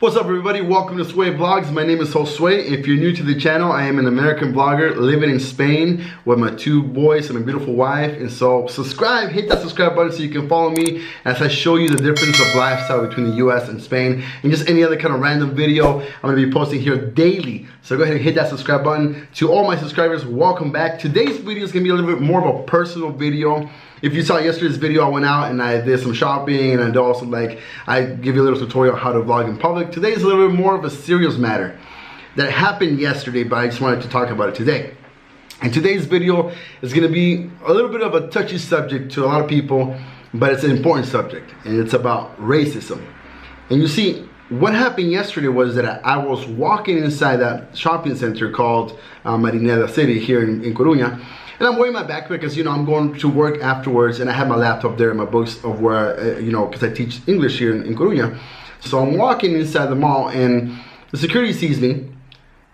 What's up everybody, welcome to Sway Vlogs. My name is Josue. If you're new to the channel, I am an American vlogger living in Spain with my two boys and my beautiful wife. And so subscribe, hit that subscribe button so you can follow me as I show you the difference of lifestyle between the US and Spain and just any other kind of random video I'm going to be posting here daily. So go ahead and hit that subscribe button. To all my subscribers, welcome back. Today's video is going to be a little bit more of a personal video. If you saw yesterday's video, I went out and I did some shopping and I also I give you a little tutorial on how to vlog in public. Today is a little bit more of a serious matter that happened yesterday, but I just wanted to talk about it today. And today's video is going to be a little bit of a touchy subject to a lot of people, but it's an important subject, and it's about racism. And you see, what happened yesterday was that I was walking inside that shopping center called Marineda City here in Coruña. And I'm wearing my backpack because, you know, I'm going to work afterwards and I have my laptop there and my books of where, you know, because I teach English here in Coruña. So I'm walking inside the mall and the security sees me.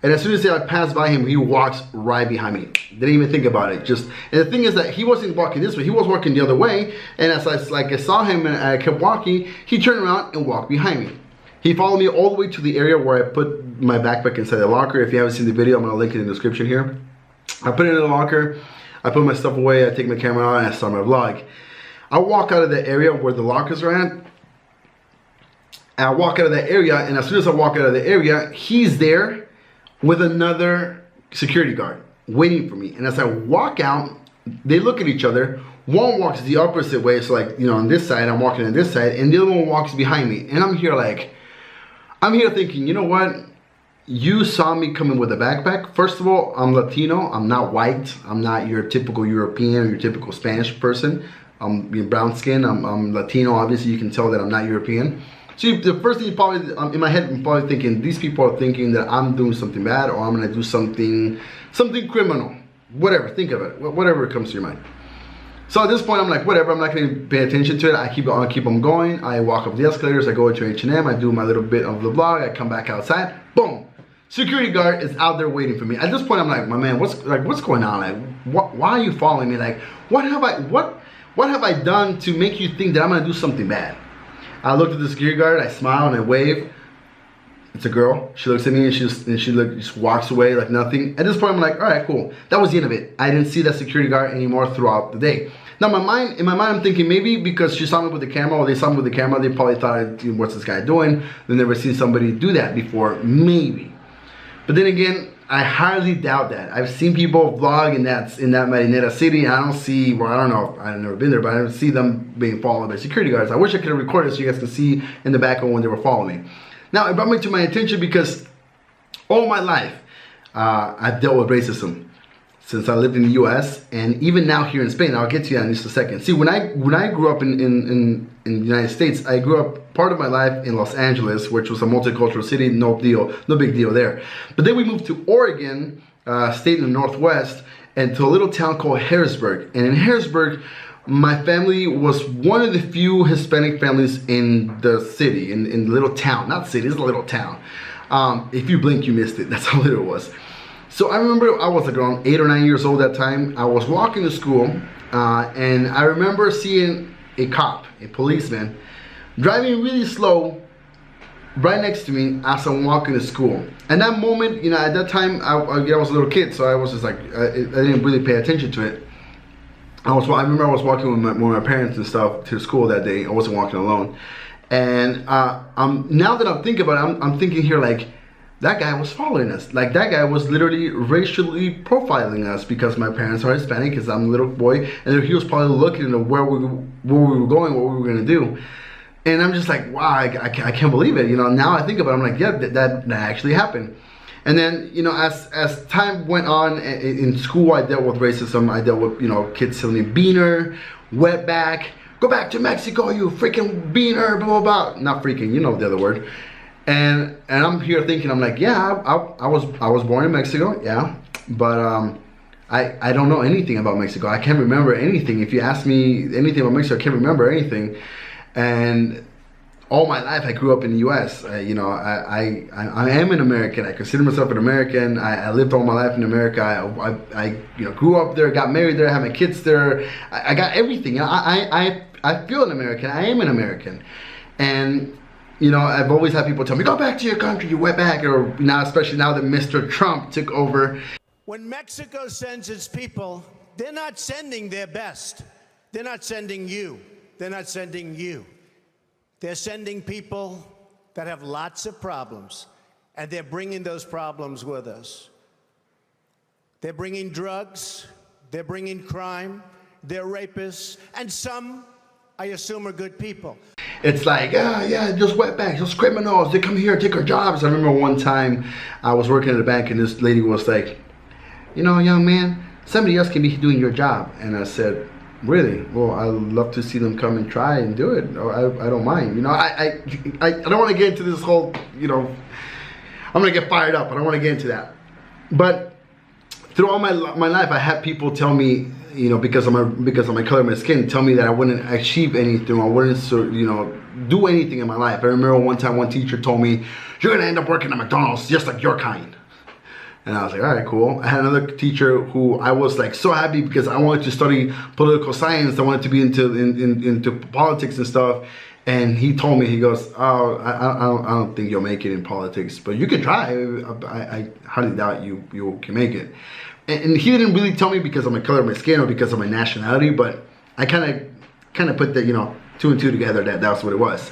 And as soon as I pass by him, he walks right behind me. Didn't even think about it. And the thing is that he wasn't walking this way, he was walking the other way. And as I saw him and I kept walking, he turned around and walked behind me. He followed me all the way to the area where I put my backpack inside the locker. If you haven't seen the video, I'm gonna link it in the description here. I put it in the locker, I put my stuff away, I take my camera out, and I start my vlog. I walk out of the area where the lockers are at, and I walk out of that area, and as soon as I walk out of the area, he's there with another security guard waiting for me. And as I walk out, they look at each other. One walks the opposite way, so like, you know, on this side, I'm walking on this side, and the other one walks behind me. And I'm here thinking, you know what? You saw me coming with a backpack. First of all, I'm Latino. I'm not white. I'm not your typical European or your typical Spanish person. I'm brown skin. I'm Latino. Obviously, you can tell that I'm not European. So the first thing you probably, in my head, I'm probably thinking, these people are thinking that I'm doing something bad or I'm going to do something criminal. Whatever, think of it. Whatever comes to your mind. So at this point, I'm like, whatever, I'm not going to pay attention to it. I keep on going. I walk up the escalators. I go into H&M. I do my little bit of the vlog. I come back outside. Boom. Security guard is out there waiting for me. At this point, I'm like, my man, what's going on? Like, why are you following me? Like, what have I done to make you think that I'm gonna do something bad? I looked at the security guard. I smile and I wave. It's a girl. She looks at me and she just walks away like nothing. At this point, I'm like, all right, cool. That was the end of it. I didn't see that security guard anymore throughout the day. Now, in my mind, I'm thinking maybe because she saw me with the camera or they saw me with the camera, they probably thought, what's this guy doing? They've never seen somebody do that before, maybe. But then again, I highly doubt that. I've seen people vlog in that Marineda City. I don't see, well, I don't know, I've never been there, but I don't see them being followed by security guards. I wish I could have recorded so you guys can see in the background when they were following me. Now, it brought me to my attention because all my life, I've dealt with racism since I lived in the US and even now here in Spain. I'll get to that in just a second. See, when I grew up in the United States, I grew up part of my life in Los Angeles, which was a multicultural city, no big deal there. But then we moved to Oregon, state in the Northwest, and to a little town called Harrisburg. And in Harrisburg, my family was one of the few Hispanic families in the city, in the little town. Not city, it's a little town. If you blink, you missed it. That's how little it was. So I remember I was like around 8 or 9 years old that time. I was walking to school, and I remember seeing a cop, a policeman, driving really slow right next to me as I'm walking to school. And that moment, you know, at that time, I was a little kid, so I was just like, I didn't really pay attention to it. I remember I was walking with my parents and stuff to school that day. I wasn't walking alone. And now that I'm thinking about it, I'm thinking here like, that guy was following us. Like, that guy was literally racially profiling us because my parents are Hispanic, because I'm a little boy, and he was probably looking at where we were going, what we were gonna do. And I'm just like, wow, I can't believe it. You know, now I think about it, I'm like, yeah, that actually happened. And then, you know, as time went on in school, I dealt with racism. I dealt with, you know, kids telling me beaner, wetback, go back to Mexico, you freaking beaner, blah, blah, blah. Not freaking, you know the other word. And I'm here thinking, I'm like, yeah, I was born in Mexico, yeah, but I don't know anything about Mexico. I can't remember anything. If you ask me anything about Mexico, I can't remember anything. And all my life I grew up in the US. You know, I am an American. I consider myself an American. I lived all my life in America. I you know, grew up there, got married there, had my kids there. I got everything. I feel an American. I am an American. And you know, I've always had people tell me, go back to your country, you went back, or now, especially now that Mr. Trump took over. When Mexico sends its people, they're not sending their best. They're not sending you. They're not sending you. They're sending people that have lots of problems, and they're bringing those problems with us. They're bringing drugs, they're bringing crime, they're rapists, and some, I assume, are good people. It's like, yeah, just wetbacks, just criminals, they come here, take our jobs. I remember one time I was working at a bank and this lady was like, you know, young man, somebody else can be doing your job. And I said, really? Well, I'd love to see them come and try and do it. I don't mind. You know, I don't want to get into this whole, you know, I'm going to get fired up. I don't want to get into that. But throughout my life, I had people tell me, you know, because of my color of my skin, tell me that I wouldn't achieve anything, I wouldn't, you know, do anything in my life. I remember one time one teacher told me, you're gonna end up working at McDonald's just like your kind. And I was like, all right, cool. I had another teacher who I was like so happy because I wanted to study political science. I wanted to be into politics and stuff. And he told me, he goes, oh, I don't think you'll make it in politics, but you can try. I highly doubt you can make it. And he didn't really tell me because of my color of my skin or because of my nationality, but I kind of put the, you know, two and two together, that's what it was.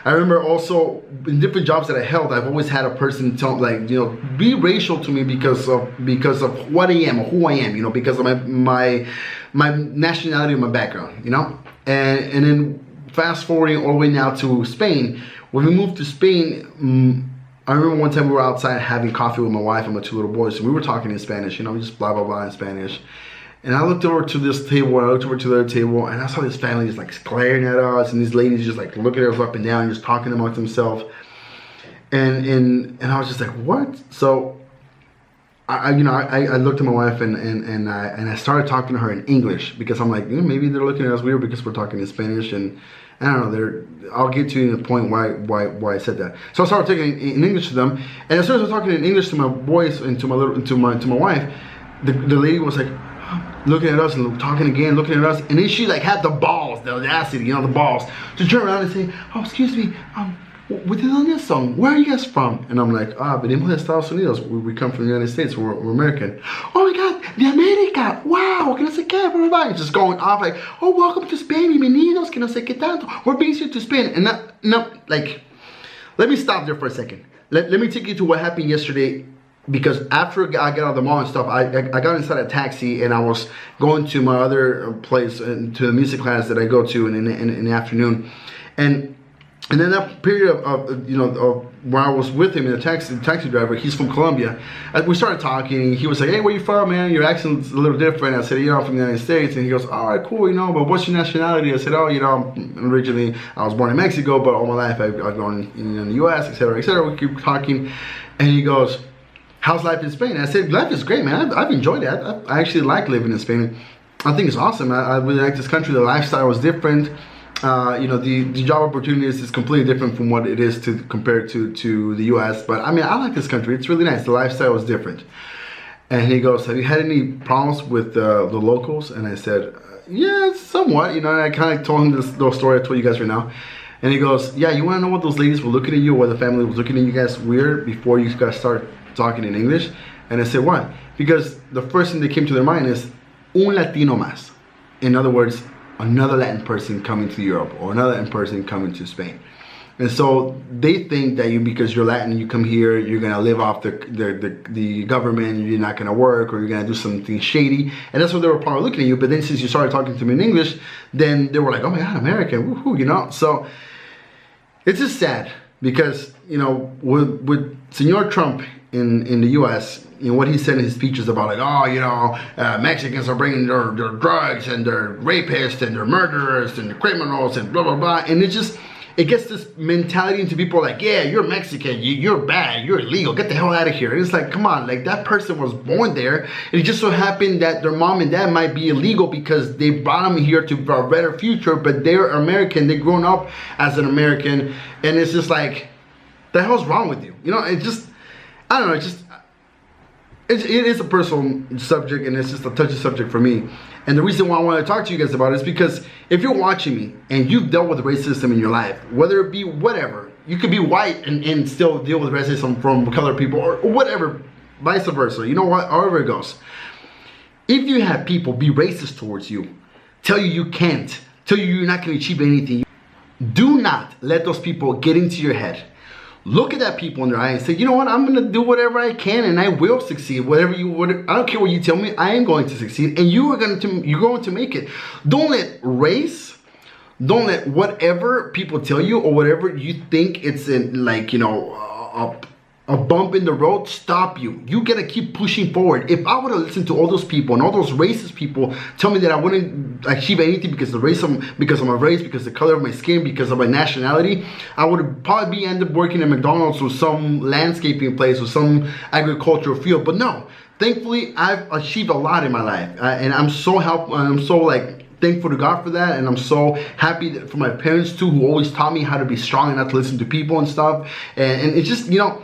I remember also in different jobs that I held, I've always had a person tell, like, you know, be racial to me because of what I am or who I am, you know, because of my nationality and my background, you know. And then fast forwarding all the way now to Spain. When we moved to Spain, I remember one time we were outside having coffee with my wife and my two little boys, and we were talking in Spanish, you know, just blah, blah, blah in Spanish. And I looked over to this table, and I looked over to the other table, and I saw this family just like glaring at us, and these ladies just like looking at us up and down, just talking amongst themselves. And I was just like, what? So I looked at my wife and I started talking to her in English because I'm like, you know, maybe they're looking at us weird because we're talking in Spanish, and I don't know. I'll get to the point why I said that. So I started talking in English to them, and as soon as I was talking in English to my boys and to my wife, the lady was like looking at us and talking again, looking at us, and then she like had the balls, the audacity, you know, the balls to turn around and say, oh, excuse me, with this song, where are you guys from? And I'm like, venimos de Estados Unidos. We come from the United States. We're American. Oh my God, de América. Wow, que no sé qué, blah, blah, blah. Just going off like, oh, welcome to Spain, bienvenidos, que no sé qué tanto. We're being sent to Spain. And like, let me stop there for a second. Let me take you to what happened yesterday, because after I got out of the mall and stuff, I got inside a taxi and I was going to my other place, to the music class that I go to in the afternoon. And in that period of where I was with him in the taxi driver, he's from Colombia. We started talking. He was like, hey, where you from, man? Your accent's a little different. I said, I'm from the United States. And he goes, all right, cool, you know, but what's your nationality? I said, oh, you know, originally I was born in Mexico, but all my life I've grown in the U.S., etc., etc. We keep talking. And he goes, how's life in Spain? And I said, life is great, man. I've enjoyed it. I actually like living in Spain. I think it's awesome. I really like this country. The lifestyle was different. You know, the job opportunities is completely different from what it is compared to the US. But I mean, I like this country. It's really nice. The lifestyle is different. And he goes, have you had any problems with the locals? And I said, yeah, somewhat. You know, and I kind of told him this little story I told you guys right now. And he goes, yeah, you want to know what those ladies were looking at you, or the family was looking at you guys weird before you guys start talking in English? And I said, why? Because the first thing that came to their mind is un Latino más. In other words, another Latin person coming to Europe, or another Latin person coming to Spain. And so they think that because you're Latin, you come here, you're gonna live off the government, you're not gonna work, or you're gonna do something shady. And that's what they were probably looking at you. But then since you started talking to them in English, then they were like, oh my God, American, woohoo, you know? So it's just sad because, you know, with Senor Trump in the US, you know, what he said in his speeches about like, oh, you know, Mexicans are bringing their drugs and they're rapists and they're murderers and they're criminals and blah, blah, blah. And it gets this mentality into people like, yeah, you're Mexican, you're bad, you're illegal, get the hell out of here. And it's like, come on, like that person was born there. And it just so happened that their mom and dad might be illegal because they brought them here to a better future, but they're American, they've grown up as an American. And it's just like, the hell's wrong with you? You know, it just, I don't know, it is a personal subject, and it's just a touchy subject for me. And the reason why I want to talk to you guys about it is because if you're watching me and you've dealt with racism in your life, whether it be whatever, you could be white and still deal with racism from colored people or whatever, vice versa. You know what? However it goes. If you have people be racist towards you, tell you you can't, tell you you're not going to achieve anything, do not let those people get into your head. Look at that people in their eye and say, you know what, I'm going to do whatever I can and I will succeed. Whatever I don't care what you tell me, I am going to succeed and you're going to make it. Don't let race, don't let whatever people tell you or whatever you think it's in, like, you know, a bump in the road stop you. You gotta keep pushing forward. If I would have listened to all those people and all those racist people tell me that I wouldn't achieve anything because of because of my race, because of the color of my skin, because of my nationality, I would probably end up working at McDonald's or some landscaping place or some agricultural field. But no, thankfully I've achieved a lot in my life, and I'm so thankful to God for that, and I'm so happy for my parents too, who always taught me how to be strong and not to listen to people and stuff. And it's just, you know,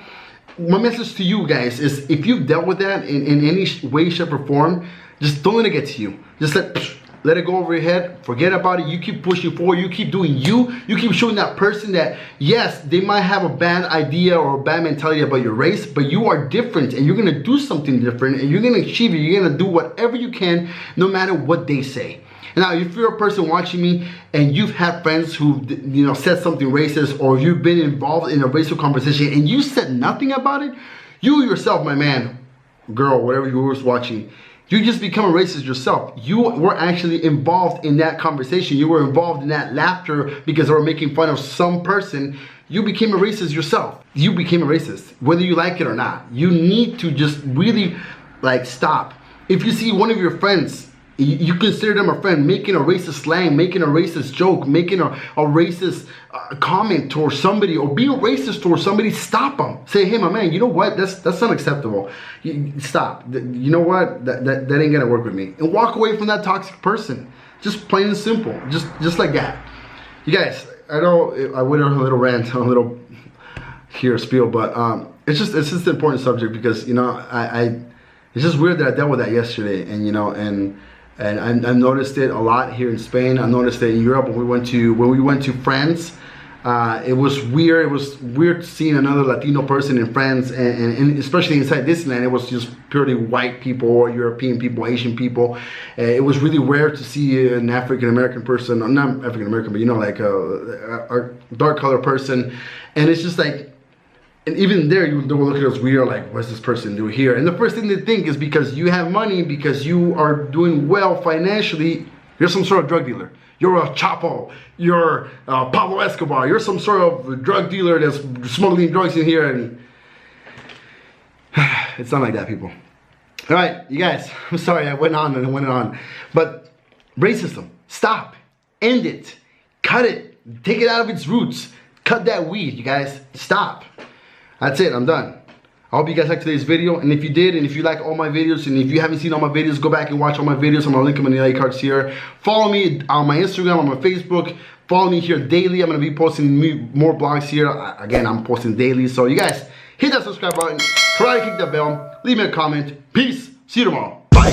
my message to you guys is, if you've dealt with that in any way, shape, or form, just don't let it get to you. Just let it go over your head. Forget about it. You keep pushing forward. You keep doing you. You keep showing that person that, yes, they might have a bad idea or a bad mentality about your race, but you are different and you're going to do something different and you're going to achieve it. You're going to do whatever you can, no matter what they say. Now, if you're a person watching me and you've had friends who, you know, said something racist, or you've been involved in a racial conversation and you said nothing about it, you yourself, my man, girl, whatever you were watching, you just become a racist yourself. You were actually involved in that conversation. You were involved in that laughter because they were making fun of some person. You became a racist yourself. You became a racist, whether you like it or not. You need to just really, like, stop. If you see one of your friends, you consider them a friend, making a racist slang, making a racist joke, making a racist comment towards somebody, or being racist towards somebody, stop them. Say, hey, my man, you know what? That's unacceptable. Stop. You know what? That ain't gonna work with me. And walk away from that toxic person. Just plain and simple. Just like that. You guys, I know I went on a little rant, a little spiel, but it's just an important subject because, you know, it's just weird that I dealt with that yesterday, and you know, and I noticed it a lot here in Spain. I noticed it in Europe when we went to France. It was weird. It was weird seeing another Latino person in France, and especially inside Disneyland, it was just purely white people, or European people, Asian people. It was really rare to see an African American person, or not African American, but you know, like a dark colored person, and it's just like. And even there, they will look at us weird, like, what's this person doing here? And the first thing they think is because you have money, because you are doing well financially, you're some sort of drug dealer. You're a Chapo. You're Pablo Escobar. You're some sort of drug dealer that's smuggling drugs in here. And it's not like that, people. All right, you guys, I'm sorry I went on and went on. But racism, stop. End it. Cut it. Take it out of its roots. Cut that weed, you guys. Stop. That's it, I'm done. I hope you guys liked today's video, and if you did, and if you like all my videos, and if you haven't seen all my videos, go back and watch all my videos. I'm gonna link them in the like cards here. Follow me on my Instagram, on my Facebook. Follow me here daily. I'm gonna be posting more blogs here. Again, I'm posting daily, so you guys, hit that subscribe button, try to click that bell, leave me a comment. Peace, see you tomorrow, bye.